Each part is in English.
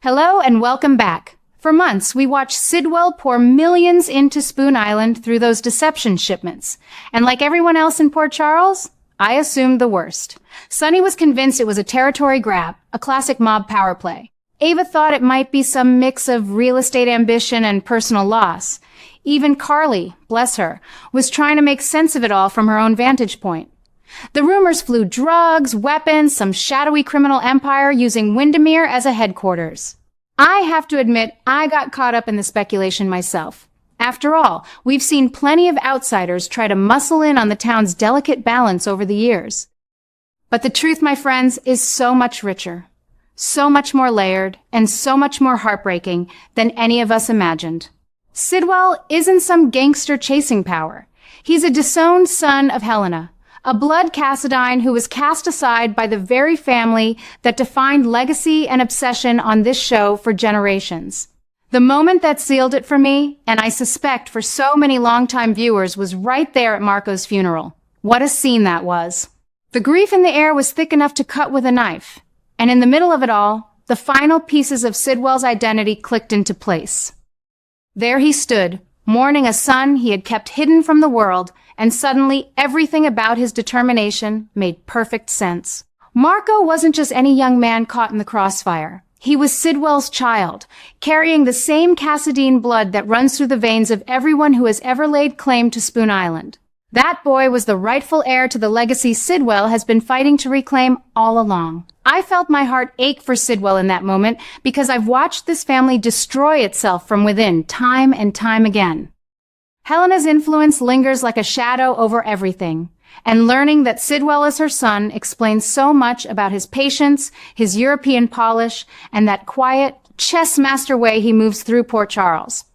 Hello and welcome back. For months, we watched Sidwell pour millions into Spoon Island through those deception shipments. And like everyone else in Port Charles, I assumed the worst. Sonny was convinced it was a territory grab, a classic mob power play. Ava thought it might be some mix of real estate ambition and personal loss. Even Carly, bless her, was trying to make sense of it all from her own vantage point. The rumors flew drugs, weapons, some shadowy criminal empire using Windermere as a headquarters. I have to admit, I got caught up in the speculation myself. After all, we've seen plenty of outsiders try to muscle in on the town's delicate balance over the years. But the truth, my friends, is so much richer, so much more layered, and so much more heartbreaking than any of us imagined. Sidwell isn't some gangster chasing power. He's a disowned son of Helena, a blood Cassadine who was cast aside by the very family that defined legacy and obsession on this show for generations. The moment that sealed it for me, and I suspect for so many longtime viewers, was right there at Marco's funeral. What a scene that was. The grief in the air was thick enough to cut with a knife, and in the middle of it all, the final pieces of Sidwell's identity clicked into place. There he stood, mourning a son he had kept hidden from the world, and suddenly everything about his determination made perfect sense. Marco wasn't just any young man caught in the crossfire. He was Sidwell's child, carrying the same Cassadine blood that runs through the veins of everyone who has ever laid claim to Spoon Island. That boy was the rightful heir to the legacy Sidwell has been fighting to reclaim all along. I felt my heart ache for Sidwell in that moment because I've watched this family destroy itself from within time and time again. Helena's influence lingers like a shadow over everything, and learning that Sidwell is her son explains so much about his patience, his European polish, and that quiet, chess master way he moves through Port Charles.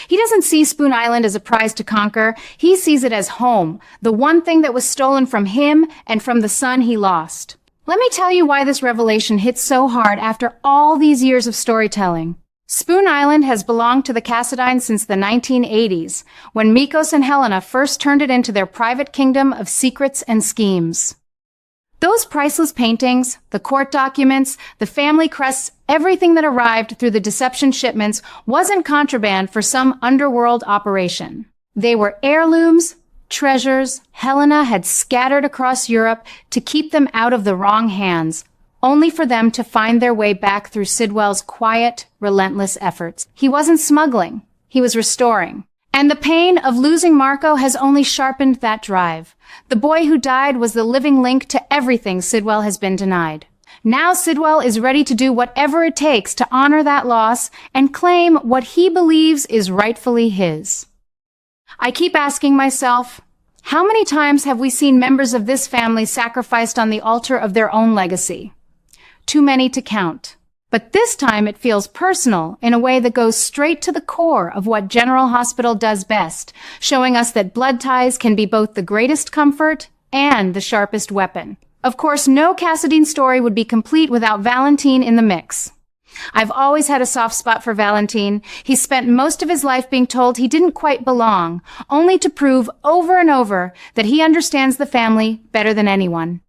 He doesn't see Spoon Island as a prize to conquer. He sees it as home, the one thing that was stolen from him and from the son he lost. Let me tell you why this revelation hits so hard after all these years of storytelling. Spoon Island has belonged to the Cassadine since the 1980s, when Nikolas and Helena first turned it into their private kingdom of secrets and schemes. Those priceless paintings, the court documents, the family crests, everything that arrived through the deception shipments wasn't contraband for some underworld operation. They were heirlooms, treasures Helena had scattered across Europe to keep them out of the wrong hands, only for them to find their way back through Sidwell's quiet, relentless efforts. He wasn't smuggling, he was restoring. And the pain of losing Marco has only sharpened that drive. The boy who died was the living link to everything Sidwell has been denied. Now Sidwell is ready to do whatever it takes to honor that loss and claim what he believes is rightfully his. I keep asking myself, how many times have we seen members of this family sacrificed on the altar of their own legacy? Too many to count. But this time it feels personal in a way that goes straight to the core of what General Hospital does best, showing us that blood ties can be both the greatest comfort and the sharpest weapon. Of course, no Cassadine story would be complete without Valentine in the mix. I've always had a soft spot for Valentine. He spent most of his life being told he didn't quite belong, only to prove over and over that he understands the family better than anyone.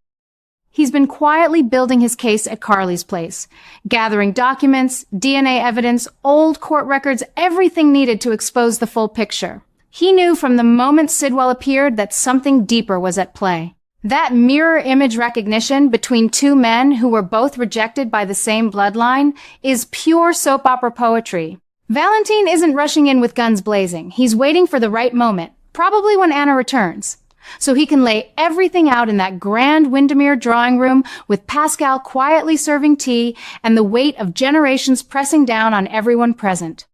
He's been quietly building his case at Carly's place, gathering documents, DNA evidence, old court records, everything needed to expose the full picture. He knew from the moment Sidwell appeared that something deeper was at play. That mirror image recognition between two men who were both rejected by the same bloodline is pure soap opera poetry. Valentine isn't rushing in with guns blazing. He's waiting for the right moment, probably when Anna returns, so he can lay everything out in that grand Windermere drawing room with Pascal quietly serving tea and the weight of generations pressing down on everyone present.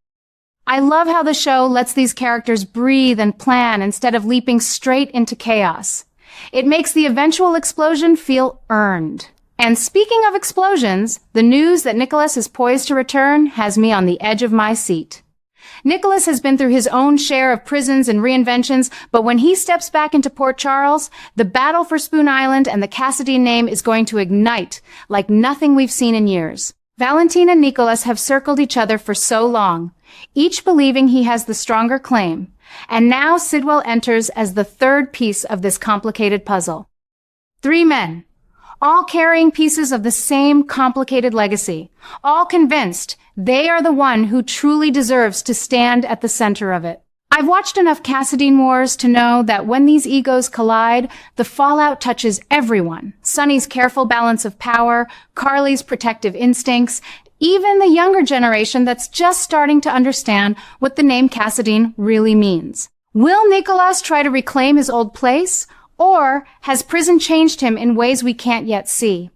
I love how the show lets these characters breathe and plan instead of leaping straight into chaos. It makes the eventual explosion feel earned. And speaking of explosions, the news that Nikolas is poised to return has me on the edge of my seat. Nikolas has been through his own share of prisons and reinventions, but when he steps back into Port Charles, the battle for Spoon Island and the Cassadine name is going to ignite like nothing we've seen in years. Valentine and Nikolas have circled each other for so long, each believing he has the stronger claim. And now Sidwell enters as the third piece of this complicated puzzle. 3 men, all carrying pieces of the same complicated legacy, all convinced they are the one who truly deserves to stand at the center of it. I've watched enough Cassadine wars to know that when these egos collide, the fallout touches everyone. Sonny's careful balance of power, Carly's protective instincts, even the younger generation that's just starting to understand what the name Cassadine really means. Will Nikolas try to reclaim his old place, or has prison changed him in ways we can't yet see?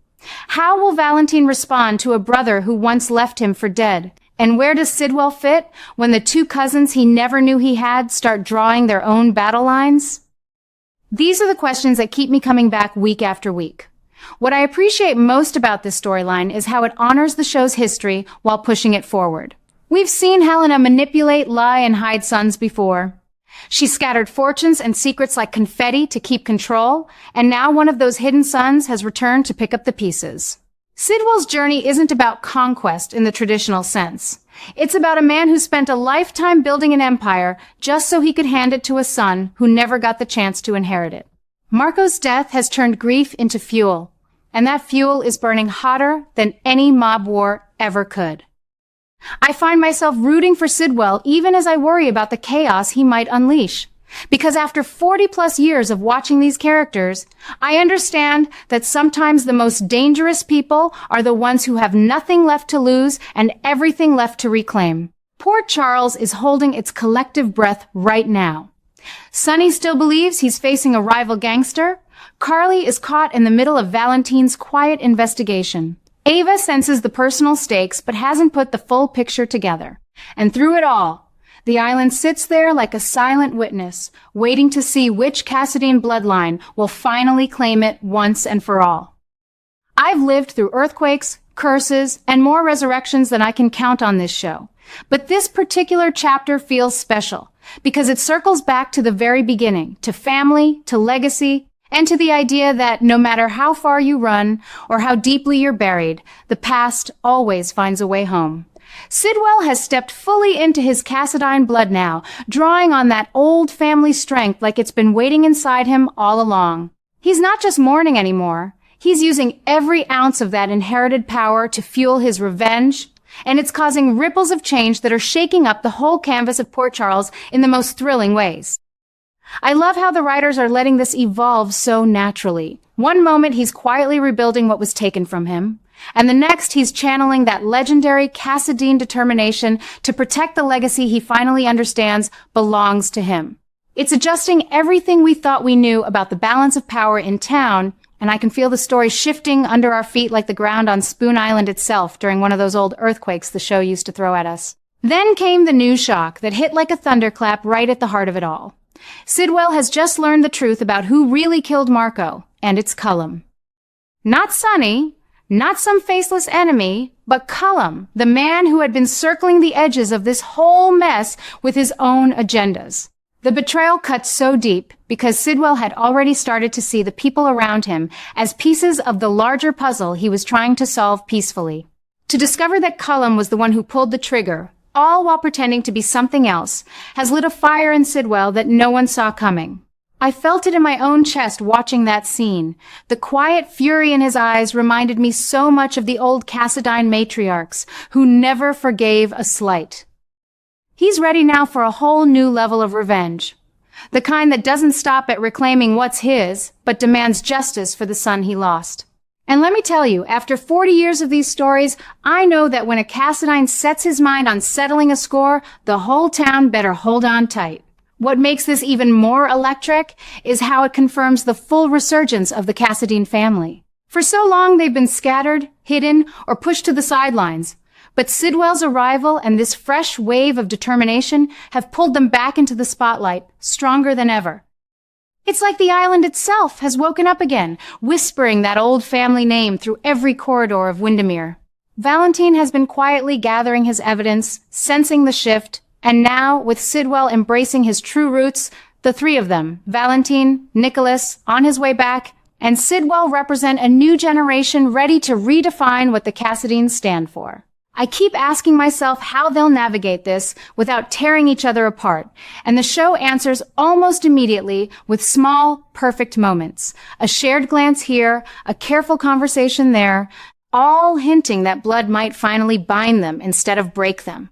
How will Valentine respond to a brother who once left him for dead? And where does Sidwell fit when the two cousins he never knew he had start drawing their own battle lines? These are the questions that keep me coming back week after week. What I appreciate most about this storyline is how it honors the show's history while pushing it forward. We've seen Helena manipulate, lie, and hide sons before. She scattered fortunes and secrets like confetti to keep control, and now one of those hidden sons has returned to pick up the pieces. Sidwell's journey isn't about conquest in the traditional sense. It's about a man who spent a lifetime building an empire just so he could hand it to a son who never got the chance to inherit it. Marco's death has turned grief into fuel, and that fuel is burning hotter than any mob war ever could. I find myself rooting for Sidwell even as I worry about the chaos he might unleash. Because after 40+ years of watching these characters, I understand that sometimes the most dangerous people are the ones who have nothing left to lose and everything left to reclaim. Poor Charles is holding its collective breath right now. Sonny still believes he's facing a rival gangster. Carly is caught in the middle of Valentine's quiet investigation. Ava senses the personal stakes but hasn't put the full picture together. And through it all, the island sits there like a silent witness, waiting to see which Cassadine bloodline will finally claim it once and for all. I've lived through earthquakes, curses, and more resurrections than I can count on this show. But this particular chapter feels special because it circles back to the very beginning, to family, to legacy, and to the idea that no matter how far you run or how deeply you're buried, the past always finds a way home. Sidwell has stepped fully into his Cassadine blood now, drawing on that old family strength like it's been waiting inside him all along. He's not just mourning anymore. He's using every ounce of that inherited power to fuel his revenge, and it's causing ripples of change that are shaking up the whole canvas of Port Charles in the most thrilling ways. I love how the writers are letting this evolve so naturally. One moment he's quietly rebuilding what was taken from him, and the next he's channeling that legendary Cassadine determination to protect the legacy he finally understands belongs to him. It's adjusting everything we thought we knew about the balance of power in town, and I can feel the story shifting under our feet like the ground on Spoon Island itself during one of those old earthquakes the show used to throw at us. Then came the news shock that hit like a thunderclap right at the heart of it all. Sidwell has just learned the truth about who really killed Marco, and it's Cullum. Not Sonny, not some faceless enemy, but Cullum, the man who had been circling the edges of this whole mess with his own agendas. The betrayal cut so deep because Sidwell had already started to see the people around him as pieces of the larger puzzle he was trying to solve peacefully. To discover that Cullum was the one who pulled the trigger, all while pretending to be something else, has lit a fire in Sidwell that no one saw coming. I felt it in my own chest watching that scene. The quiet fury in his eyes reminded me so much of the old Cassadine matriarchs, who never forgave a slight. He's ready now for a whole new level of revenge. The kind that doesn't stop at reclaiming what's his, but demands justice for the son he lost. And let me tell you, after 40 years of these stories, I know that when a Cassadine sets his mind on settling a score, the whole town better hold on tight. What makes this even more electric is how it confirms the full resurgence of the Cassadine family. For so long they've been scattered, hidden, or pushed to the sidelines. But Sidwell's arrival and this fresh wave of determination have pulled them back into the spotlight, stronger than ever. It's like the island itself has woken up again, whispering that old family name through every corridor of Windermere. Valentine has been quietly gathering his evidence, sensing the shift, and now, with Sidwell embracing his true roots, the three of them, Valentine, Nikolas, on his way back, and Sidwell represent a new generation ready to redefine what the Cassadines stand for. I keep asking myself how they'll navigate this without tearing each other apart, and the show answers almost immediately with small, perfect moments. A shared glance here, a careful conversation there, all hinting that blood might finally bind them instead of break them.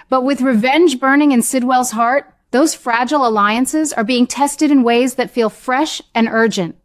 But with revenge burning in Sidwell's heart, those fragile alliances are being tested in ways that feel fresh and urgent.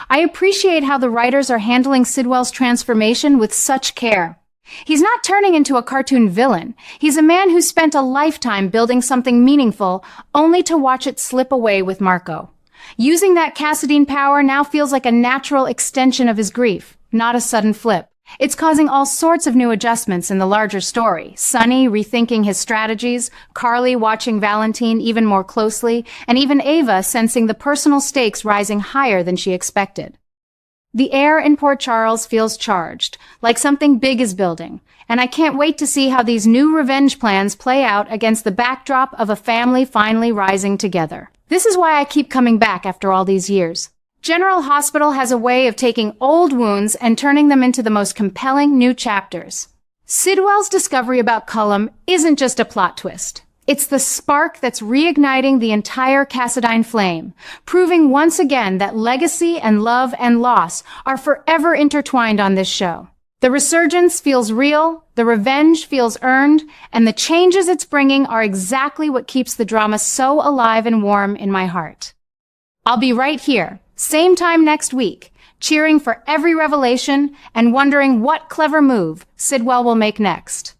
I appreciate how the writers are handling Sidwell's transformation with such care. He's not turning into a cartoon villain. He's a man who spent a lifetime building something meaningful, only to watch it slip away with Marco. Using that Cassadine power now feels like a natural extension of his grief, not a sudden flip. It's causing all sorts of new adjustments in the larger story. Sonny rethinking his strategies, Carly watching Valentine even more closely, and even Ava sensing the personal stakes rising higher than she expected. The air in Port Charles feels charged, like something big is building, and I can't wait to see how these new revenge plans play out against the backdrop of a family finally rising together. This is why I keep coming back after all these years. General Hospital has a way of taking old wounds and turning them into the most compelling new chapters. Sidwell's discovery about Cullum isn't just a plot twist. It's the spark that's reigniting the entire Cassadine flame, proving once again that legacy and love and loss are forever intertwined on this show. The resurgence feels real, the revenge feels earned, and the changes it's bringing are exactly what keeps the drama so alive and warm in my heart. I'll be right here, same time next week, cheering for every revelation and wondering what clever move Sidwell will make next.